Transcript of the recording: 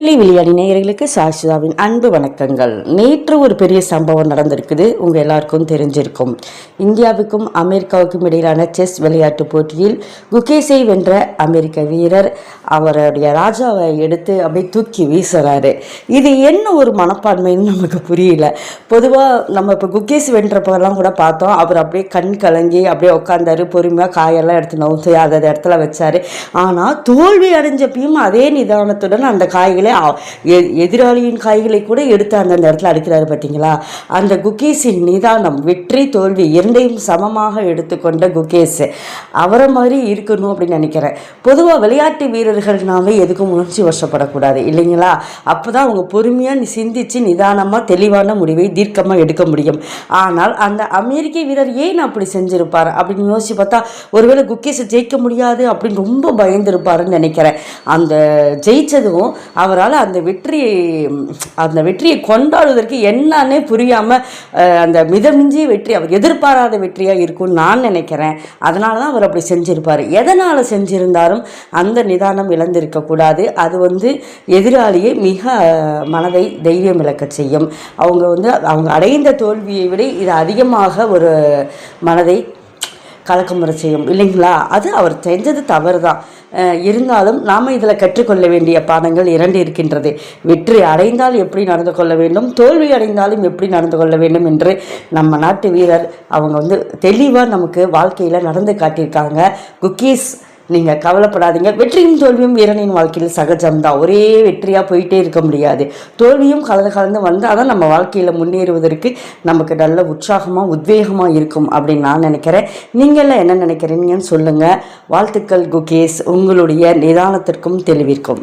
விளையாடி நேயர்களுக்கு சாஷிதாவின் அன்பு வணக்கங்கள். நேற்று ஒரு பெரிய சம்பவம் நடந்திருக்குது. உங்கள் எல்லாருக்கும் தெரிஞ்சிருக்கும். இந்தியாவுக்கும் அமெரிக்காவுக்கும் இடையிலான செஸ் விளையாட்டு போட்டியில் குகேஷை வென்ற அமெரிக்க வீரர் அவருடைய ராஜாவை எடுத்து அப்படியே தூக்கி வீசுறாரு. இது என்ன ஒரு மனப்பான்மைன்னு நமக்கு புரியல. பொதுவாக நம்ம இப்போ குகேஷ் வென்றப்பெல்லாம் கூட பார்த்தோம். அவர் அப்படியே கண் கலங்கி அப்படியே உட்காந்தாரு. பொறுமையாக காயெல்லாம் எடுத்து நவுத்து அதை இடத்துல வச்சாரு. ஆனால் தோல்வி அடைஞ்சப்பையும் அதே நிதானத்துடன் அந்த காய்களை எதிராளியின் காய்களை கூட எடுத்து அந்த இடத்துல அடிக்கிறாரு. பார்த்தீங்களா? அந்த குகேஷின் நிதானம், வெற்றி தோல்வி இரண்டையும் சமமாக எடுத்துக்கொண்ட குகேஷ் அவரை மாதிரி இருக்கணும் அப்படின்னு நினைக்கிறேன். பொதுவாக விளையாட்டு வீரர்கள்னாவே எதுக்கும் உணர்ச்சி வசப்படக்கூடாது இல்லைங்களா? அப்போதான் அவங்க பொறுமையாக சிந்திச்சு நிதானமாக தெளிவான முடிவை தீர்க்கமாக எடுக்க முடியும். ஆனால் அந்த அமெரிக்க வீரர் ஏன் அப்படி செஞ்சிருப்பார் அப்படின்னு யோசிச்சு பார்த்தா, ஒருவேளை குகேஷை ஜெயிக்க முடியாது அப்படின்னு ரொம்ப பயந்துருப்பாருன்னு நினைக்கிறேன். அந்த ஜெயிச்சதும் அவரால் அந்த வெற்றியை கொண்டாடுவதற்கு என்னன்னே புரியாமல் அந்த மிதமிஞ்சிய வெற்றி அவர் எதிர்பாராத வெற்றியாக இருக்கும்னு நான் நினைக்கிறேன். அதனால தான் அவர் அப்படி செஞ்சிருப்பார். எதனால் செஞ்சிருந்தாலும் அந்த நிதானம் இழந்திருக்கக்கூடாது. அது எதிராளியை மிக மனதை தைரியம் இழக்க செய்யும். அவங்க அடைந்த தோல்வியை விட இது அதிகமாக ஒரு மனதை கலக்கமுறை செய்யும் இல்லைங்களா? அது அவர் செஞ்சது தவறு தான். இருந்தாலும் நாம் இதில் கற்றுக்கொள்ள வேண்டிய பாடங்கள் 2 இருக்கின்றது. வெற்றி அடைந்தால் எப்படி நடந்து கொள்ள வேண்டும், தோல்வி அடைந்தாலும் எப்படி நடந்து கொள்ள வேண்டும் என்று நம்ம நாட்டு வீரர் அவங்க தெளிவாக நமக்கு வாழ்க்கையில் நடந்து காட்டியிருக்காங்க. குகேஷ், நீங்கள் கவலைப்படாதீங்க. வெற்றியும் தோல்வியும் வீரனின் வாழ்க்கையில் சகஜம்தான். ஒரே வெற்றியாக போயிட்டே இருக்க முடியாது. தோல்வியும் கலந்து வந்தால் தான் நம்ம வாழ்க்கையில் முன்னேறுவதற்கு நமக்கு நல்ல உற்சாகமாக உத்வேகமாக இருக்கும் அப்படின்னு நான் நினைக்கிறேன். நீங்கள்லாம் என்ன நினைக்கிறீங்கன்னு சொல்லுங்கள். வாழ்த்துக்கள் குகேஷ், உங்களுடைய நிதானத்திற்கும் தெளிவிற்கும்.